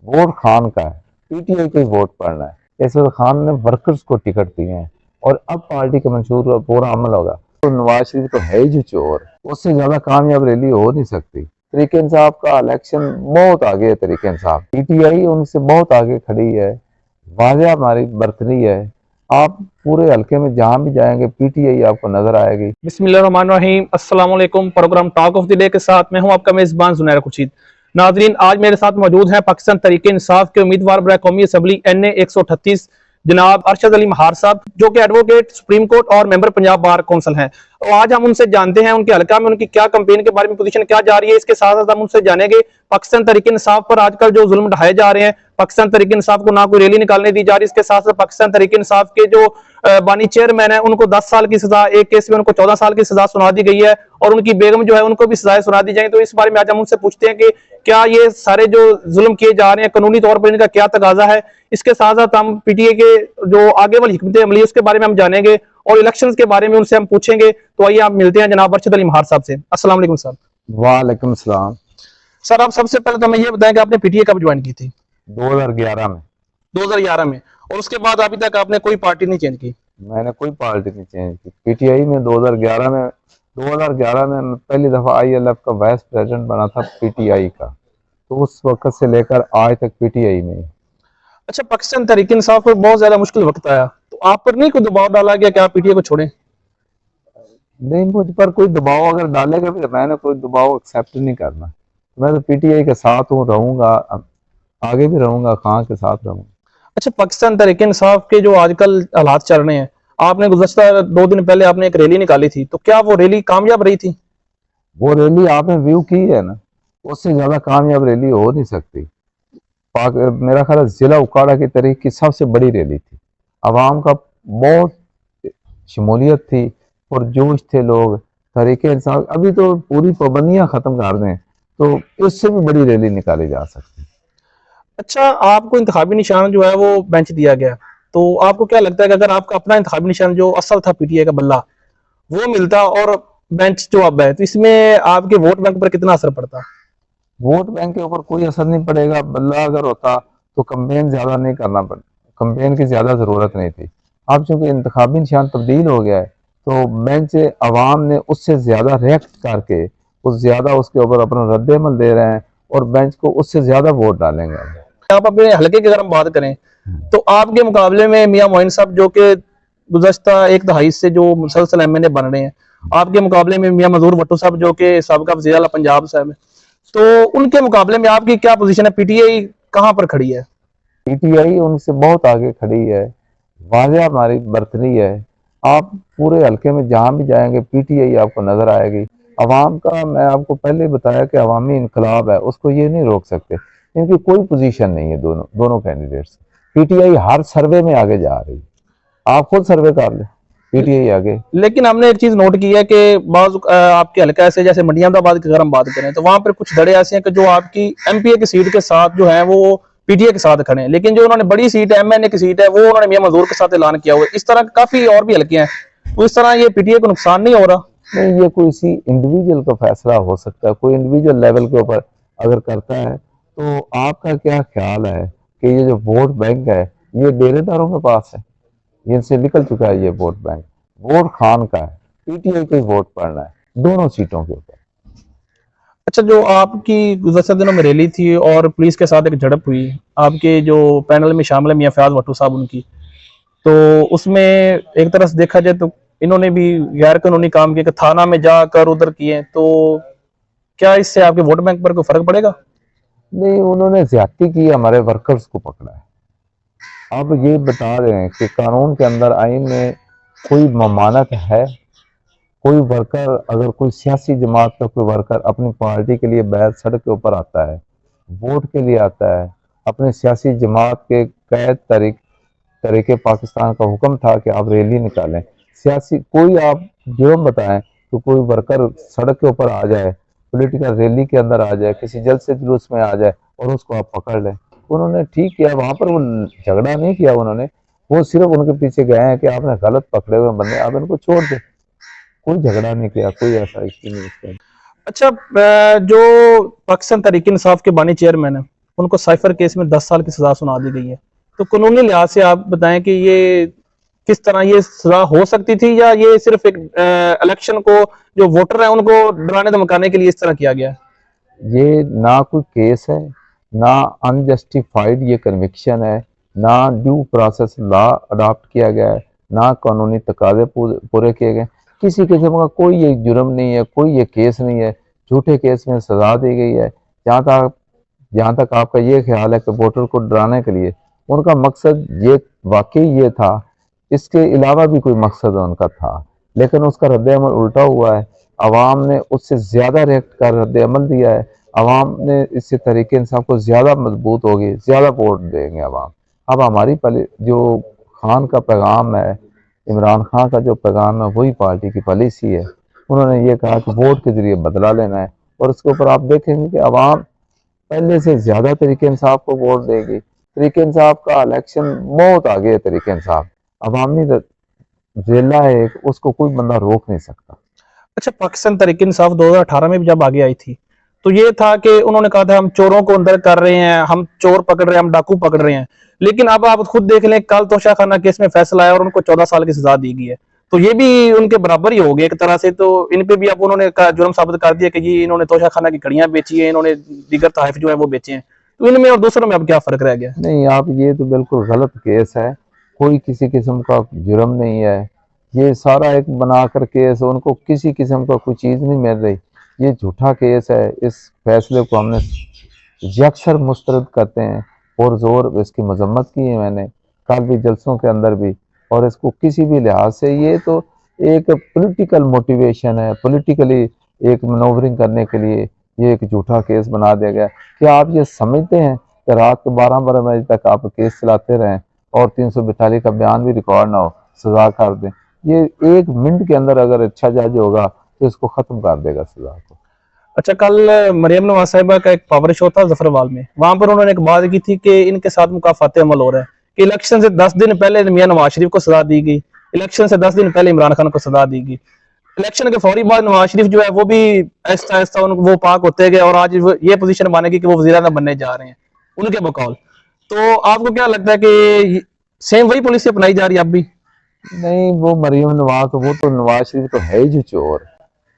Vote Khan का है, PTI को ही वोट पड़ना है। इस वक्त खान ने वर्कर्स को टिकट दिए हैं और अब पार्टी का मंशूर का पूरा अमल होगा। तो नवाज शरीफ तो है ही जो चोर, उससे ज्यादा कामयाब रैली हो नहीं सकती। तरीके इंसाफ का इलेक्शन बहुत आगे है, तरीके इंसाफ पीटीआई उनसे बहुत आगे खड़ी है, वाजह हमारी बरतरी है। आप पूरे हल्के में जहां भी जाएंगे पीटीआई आपको नजर आएगी। बिस्मिल्लाहिर्रहमानिर्रहीम, अस्सलाम वालेकुम। Programme talk of the day के साथ मैं हूं आपका मेजबान जुनैर खुर्शीद। नाजरीन, आज मेरे साथ मौजूद हैं पाकिस्तान तहरीक इंसाफ के उम्मीदवार बराए कौमी असम्बली NA 138 जनाब अरशद अली महार साहब, जो कि एडवोकेट सुप्रीम कोर्ट और मेंबर पंजाब बार काउंसिल हैं। और आज हम उनसे जानते हैं उनके हल्का में उनकी क्या कंपेन के बारे में पोजीशन क्या जा रही है। इसके साथ साथ हम उनसे जानेंगे पाकिस्तान तहरीक इंसाफ पर आजकल जो जुल्म ढाए जा रहे हैं, पाकिस्तान तहरीक इंसाफ को ना कोई रैली निकालने दी जा रही। इसके साथ साथ पाकिस्तान तहरीक इंसाफ के जो बानी चेयरमैन है उनको 10 साल की सजा, एक केस में उनको 14 साल की सजा सुना दी गई है और उनकी बेगम जो है उनको भी सजाएं सुना दी जाएंगी। तो इस बारे में आज हम उनसे पूछते हैं कि क्या ये सारे जो जुल्म किए जा रहे हैं कानूनी तौर पर इनका क्या तकाजा है। इसके साथ साथ हम पीटीए के जो आगे वाली हिकमत अमली उसके बारे में हम जानेंगे और इलेक्शंस के बारे में उनसे हम पूछेंगे। तो आइए आप मिलते हैं जनाब अरशद अली महार साहब से। अस्सलाम वालेकुम सर। वालेकुम सलाम। सर, आप सबसे पहले तो हमें ये बताएं कि आपने पीटीए कब ज्वाइन की थी? 2011 में। 2011 में। और उसके बाद अभी तक आपने कोई पार्टी नहीं चेंज की? मैंने कोई पार्टी नहीं चेंज की। पीटीआई में 2011 में मैं पहली दफा आईएलएफ का वाइस प्रेसिडेंट बना था पीटीआई का, तो उस वक्त से लेकर आज तक पीटीआई में ही। अच्छा, पाकिस्तान तहरीक इंसाफ पर बहुत ज्यादा मुश्किल वक्त आया, तो आप पर नहीं कोई दबाव डाला गया कि आप पीटीए को छोड़ें? नहीं, मुझ पर कोई दबाव अगर डालेगा भी मैंने कोई दबाव एक्सेप्ट नहीं करना। मैं तो पीटीआई के साथ हूँ, रहूंगा, आगे भी रहूंगा, खान के साथ रहूंगा। अच्छा, पाकिस्तान तहरीक इंसाफ के जो आजकल हालात चल रहे हैं, आपने गुज़श्ता 2 दिन पहले आपने एक रैली निकाली थी, तो क्या वो रैली कामयाब रही थी? वो रैली आपने व्यू की है ना, उससे ज्यादा कामयाब रैली हो नहीं सकती। मेरा ख्याल है जिला उकाड़ा की तारीख की सबसे बड़ी रैली थी। आवाम का बहुत शमूलियत थी और जोश थे लोग। तरीके इंसान अभी तो पूरी पाबंदियां खत्म कर दें तो उससे भी बड़ी रैली निकाली जा सकती। अच्छा, आपको इंतखाबी निशान जो है वो बेंच दिया गया, तो आपको क्या लगता है कि अगर आपका अपना इंतखाबी निशान जो असल था पीटीए का बल्ला वो मिलता और बेंच जो अब है, तो इसमें आपके वोट बैंक पर कितना असर पड़ता? वोट बैंक के ऊपर कोई असर नहीं पड़ेगा। बल्ला अगर होता तो कंपेन ज्यादा नहीं करना पड़, कंपेन की ज्यादा जरूरत नहीं थी। अब चूंकि इंतखाबी निशान तब्दील हो गया है तो बेंच अवाम ने उससे ज्यादा रिएक्ट करके उस ज्यादा उसके ऊपर अपना रद्द-ए-अमल दे रहे हैं और बेंच को उससे ज्यादा वोट डालेंगे। आप अपने हल्के की अगर हम बात करें तो आपके मुकाबले में मियां मोइन साहब, जो कि गुज़श्ता एक दहाई से जो मुसलसल MNA बन रहे हैं, आपके मुकाबले में मियां मजहूर भुट्टो साहब जो कि साबिक़ा वज़ीर आला पंजाब साहब है, तो उनके मुकाबले में आपकी क्या पोजीशन है? पीटीआई कहां पर खड़ी है? पीटीआई उनसे बहुत आगे खड़ी है, वाजह हमारी बरतरी है। आप पूरे हल्के में जहां भी जाएंगे पीटीआई आपको नजर आएगी। अवाम का मैं आपको पहले बताया कि अवामी इनकलाब है, उसको ये नहीं रोक सकते। इनकी कोई पोजीशन नहीं है दोनों दोनों कैंडिडेट्स। पीटीआई हर सर्वे में आगे जा रही है, आप खुद सर्वे कर ले, पीटीआई आगे। लेकिन हमने एक चीज नोट की है कि बाज आपके हल्का ऐसे जैसे मंडियाबाद की अगर हम बात करें तो वहां पर कुछ धड़े ऐसे हैं कि जो आपकी एमपीए की सीट के साथ जो है वो पीटीए के साथ खड़े हैं, लेकिन जो उन्होंने बड़ी सीट है MNA की सीट है वो उन्होंने मियां मजदूर के साथ ऐलान किया हुआ है। इस तरह काफी और भी हल्के हैं, तो इस तरह ये पीटीए को नुकसान नहीं हो रहा? नहीं, ये कोई सी इंडिविजुअल का फैसला हो सकता है, कोई इंडिविजुअल लेवल के ऊपर अगर करता है। तो आपका क्या ख्याल है कि ये जो वोट बैंक है ये डेरेदारों के पास है? इनसे निकल चुका है ये वोट बैंक, वोट खान का है, पीटीआई को ही वोट पड़ना है दोनों सीटों के ऊपर। अच्छा, जो आपकी गुज़श्ता दिनों में रैली थी और पुलिस के साथ एक झड़प हुई, आपके जो पैनल में शामिल है मियां फयाज भट्टो साहब उनकी, तो उसमें एक तरह से देखा जाए तो इन्होंने भी गैर कानूनी काम किया कि थाना में जाकर उधर किए, तो क्या इससे आपके वोट बैंक पर कोई फर्क पड़ेगा? नहीं, उन्होंने ज्यादती की, हमारे वर्कर्स को पकड़ा है। अब ये बता रहे हैं कि कानून के अंदर, आइन में कोई ममानत है? कोई वर्कर, अगर कोई सियासी जमात का कोई वर्कर अपनी पार्टी के लिए बैठ सड़क के ऊपर आता है, वोट के लिए आता है, अपने सियासी जमात के कैद तरीके पाकिस्तान का हुक्म था कि आप रैली निकालें, सियासी कोई आप जुर्म बताएं तो कोई वर्कर सड़क के ऊपर आ जाए, पॉलिटिकल रैली के अंदर आ जाए, किसी जलसे जुलूस में आ जाए और उसको आप पकड़ लें। उन्होंने ठीक किया, वहां पर वो झगड़ा नहीं किया उन्होंने, वो सिर्फ उनके पीछे गए हैं कि आपने गलत पकड़े हुए बंदे, आप इनको छोड़ दे। कोई झगड़ा नहीं किया, कोई ऐसा इश्यू नहीं इसका। अच्छा, जो पाकिस्तान तहरीक इंसाफ के बानी चेयरमैन है उनको साइफर केस में 10 साल की सजा सुना दी गई है। तो कानूनी लिहाज से आप बताएं कि ये किस तरह ये सजा हो सकती थी, या ये सिर्फ एक इलेक्शन को जो वोटर है उनको डराने धमकाने के लिए इस तरह किया गया है? ये ना कोई केस है, ना अनजस्टिफाइड ये कन्विक्शन है, ना ड्यू प्रोसेस लॉ अडॉप्ट किया गया है, ना कानूनी तकाजे पूरे किए गए। किसी किस्म का कोई ये जुर्म नहीं है, कोई ये केस नहीं है, झूठे केस में सजा दी गई है। जहाँ तक आपका ये ख्याल है कि वोटर को डराने के लिए उनका मकसद ये वाकई ये था, इसके अलावा भी कोई मकसद उनका था, लेकिन उसका रद्द-ए-अमल उल्टा हुआ है। अवाम ने उससे ज़्यादा रिएक्ट कर रद्द-ए-अमल दिया है। अवाम ने इससे तहरीक इंसाफ को ज़्यादा मजबूत होगी, ज़्यादा वोट देंगे अवाम। अब हमारी जो खान का पैगाम है, इमरान खान का जो पैगाम है, वही पार्टी की पॉलिसी है। उन्होंने ये कहा कि वोट के ज़रिए बदला लेना है, और उसके ऊपर आप देखेंगे कि अवाम पहले से ज़्यादा तरीके इंसाफ को वोट देगी। तरीके इंसाफ का इलेक्शन बहुत आगे है। तरीके इंसाफ अवामी जिला है एक, उसको कोई बंदा रोक नहीं सकता। अच्छा, पाकिस्तान तहरीक इंसाफ 2018 में भी जब आगे आई थी तो ये था कि उन्होंने कहा था हम चोरों को अंदर कर रहे हैं, हम चोर पकड़ रहे हैं, हम डाकू पकड़ रहे हैं। लेकिन अब आप खुद देख लें, कल तोशा खाना केस में फैसला आया और उनको 14 साल की सजा दी गई है। तो ये भी उनके बराबर ही हो गए एक तरह से। तो इन पे भी अब उन्होंने जुर्म साबित कर दिया कि जी इन्होंने तोशा खाना की कड़ियां बेची है, इन्होंने दीगर तहफ जो है वो बेचे हैं। तो इनमें और दूसरों में अब क्या फर्क रह गया? नहीं, आप ये तो बिल्कुल गलत केस है। कोई किसी किस्म का जुर्म नहीं है। ये सारा एक बनाकर केस, उनको किसी किस्म का कोई चीज़ नहीं मिल रही। ये झूठा केस है। इस फैसले को हमने यकसर मुस्तरद करते हैं और ज़ोर इसकी मजम्मत की है मैंने, कल भी जलसों के अंदर भी। और इसको किसी भी लिहाज से ये तो एक पॉलिटिकल मोटिवेशन है, पॉलिटिकली एक मनोवरिंग करने के लिए ये एक झूठा केस बना दिया गया। क्या आप ये समझते हैं कि रात के 12-12 बजे तक आप केस चलाते रहें और 342 का बयान भी रिकॉर्ड ना हो, सजा कर दें? ये 1 मिनट के अंदर अगर अच्छा जज होगा तो इसको ख़त्म कर देगा सजा को। अच्छा, कल मरियम नवाज साहिबा का एक पावर शो था जफरवाल में, वहां पर उन्होंने एक बात की थी कि इनके साथ मुकाफाते अमल हो रहा है कि इलेक्शन से 10 दिन पहले मियां नवाज शरीफ को सजा दी गई, इलेक्शन से 10 दिन पहले इमरान खान को सजा दी गई, इलेक्शन के फौरी बाद नवाज शरीफ जो है वो भी आहिस्ता आहिस्ता वो पाक होते गए और आज ये पोजीशन बनेगी कि वो वजीर आज़म बनने जा रहे हैं उनके बकौल। तो आपको क्या लगता है कि सेम वही पॉलिसी अपनाई जा रही है अब भी? नहीं, वो मरीम नवाज, वो तो नवाज शरीफ तो है ही जो चोर।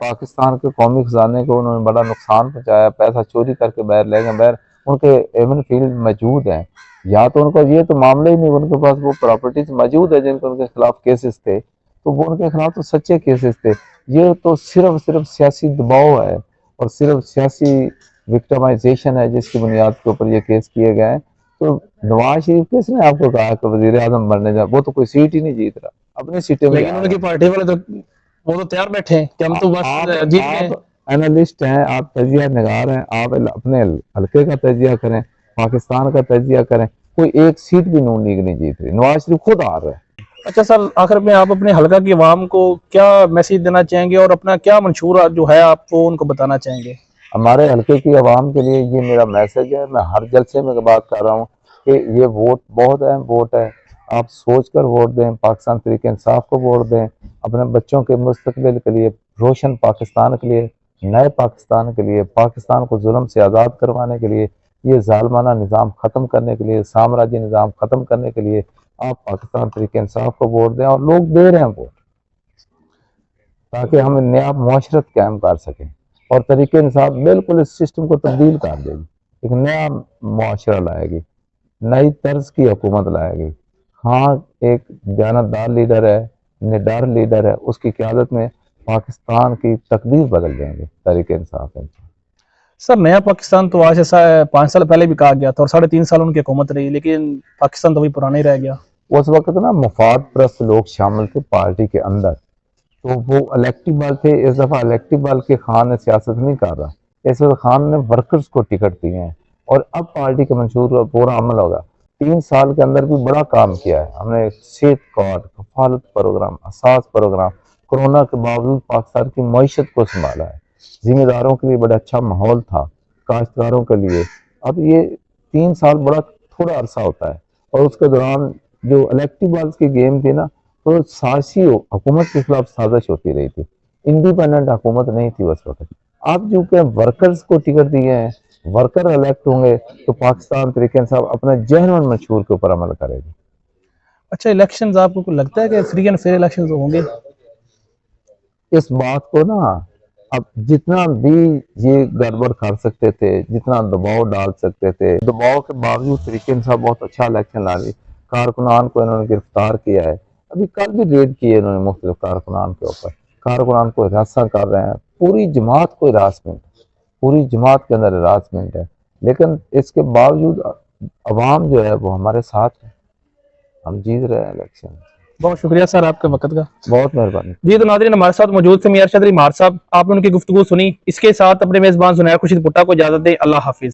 पाकिस्तान के कौमी खजाने को उन्होंने बड़ा नुकसान पहुंचाया, पैसा चोरी करके बाहर ले गए। बाहर उनके एवन फील्ड मौजूद हैं, या तो उनका ये तो मामला ही नहीं, उनके पास वो प्रॉपर्टीज मौजूद है जिनके उनके खिलाफ केसेस थे, तो वो उनके खिलाफ तो सच्चे केसेस थे। ये तो सिर्फ सिर्फ सियासी दबाव है और सिर्फ सियासी विक्टिमाइजेशन है जिसकी बुनियाद के ऊपर ये केस किए गए हैं। तो नवाज शरीफ किसने आपको कहा कि वजीर आजम बनने जा, वो तो कोई सीट ही नहीं जीत रहा, अपनी सीटें में लेकिन उनकी पार्टी वाले तो वो तो तैयार बैठे हैं कि हम तो बस जीत गए। आप एनालिस्ट हैं, आप तजिया निगार हैं, आप अपने हल्के का तजिया करें, पाकिस्तान का तजिया करें। कोई एक सीट भी नून लीग नहीं जीत रही, नवाज शरीफ खुद हार रहे हैं। अच्छा सर, आखिर में आप अपने हलका की आवाम को क्या मैसेज देना चाहेंगे और अपना क्या मंशूर जो है आप वो उनको बताना चाहेंगे? हमारे हल्के की आवाम के लिए ये मेरा मैसेज है। मैं हर जलसे में बात कर रहा हूँ कि ये वोट बहुत अहम वोट है। आप सोच कर वोट दें, पाकिस्तान तहरीक इंसाफ को वोट दें, अपने बच्चों के मुस्तकबिल के लिए, रोशन पाकिस्तान के लिए, नए पाकिस्तान के लिए, पाकिस्तान को जुल्म से आज़ाद करवाने के लिए, ये जालमाना निज़ाम ख़त्म करने के लिए, साम्राज्य निज़ाम ख़त्म करने के लिए आप पाकिस्तान तहरीक इंसाफ को वोट दें। और लोग दे रहे हैं वोट, ताकि हम नया मुआशरत कायम कर सकें। और तरीके इंसाफ बिल्कुल इस सिस्टम को तब्दील कर देगी, एक नया मुआशरा लाएगी, नई तर्ज की हुकूमत लाएगी। हाँ, एक दयानतदार लीडर है, निडर लीडर है, उसकी क़यादत में पाकिस्तान की तकदीर बदल जाएंगे तरीके इंसाफ है। सर, नया पाकिस्तान तो आज से 5 साल पहले भी कहा गया था और 3.5 साल उनकी हुकूमत रही, लेकिन पाकिस्तान तो वही पुराना ही रह गया। उस वक्त ना मुफाद परस्त लोग शामिल थे पार्टी के अंदर, तो वो इलेक्टिव बल थे। इस दफ़ा इलेक्टिव बल के खान ने सियासत नहीं कर रहा, इस वक्त खान ने वर्कर्स को टिकट दिए हैं और अब पार्टी का मंशूर पूरा अमल होगा। 3 साल के अंदर भी बड़ा काम किया है हमने। सेहत कार्ड, कफालत प्रोग्राम, असास प्रोग्राम, कोरोना के बावजूद पाकिस्तान की मईशत को संभाला है। जिम्मेदारों के लिए बड़ा अच्छा माहौल था, काश्तकारों के लिए। अब ये 3 साल बड़ा थोड़ा अरसा होता है, और उसके दौरान जो इलेक्टिव बल्स की गेम थी ना, तो साजिशी हुकूमत के खिलाफ साजिश होती रही थी, इंडिपेंडेंट हुकूमत नहीं थी उस वक्त। अब जो कि वर्कर्स को टिकट दिए हैं, वर्कर इलेक्ट होंगे तो पाकिस्तान तरीके इंसाफ अपना जेन्युइन मंशूर के ऊपर अमल करेगी। अच्छा, इलेक्शंस आपको लगता है कि फ्री एंड फेयर इलेक्शंस होंगे? इस बात को ना अब जितना भी ये गड़बड़ कर सकते थे, जितना दबाव डाल सकते थे, दबाव के बावजूद तरीके इंसाफ बहुत अच्छा इलेक्शन ला रही। कारकुनान को इन्होंने गिरफ्तार किया है, अभी कल भी रेड किए इन्होंने मुख्तलिफ कारकुनान के ऊपर, कारकुनान को हिरासत कर रहे हैं, पूरी जमात को हिरासमेंट, पूरी जमात के अंदर हिरासमेंट है। लेकिन इसके बावजूद अवाम जो है वो हमारे साथ है, हम जीत रहे हैं इलेक्शन। बहुत शुक्रिया सर आपके वक्त का। बहुत मेहरबानी। जी तो नाज़रीन, हमारे साथ मौजूद थे मियां अरशद अली मार साहब। आपने उनकी गुफ्तगू सुनी, इसके साथ अपने मेज़बान जुनैर खुर्शीद भुट्टा को इजाज़त दें। अल्लाह हाफिज़।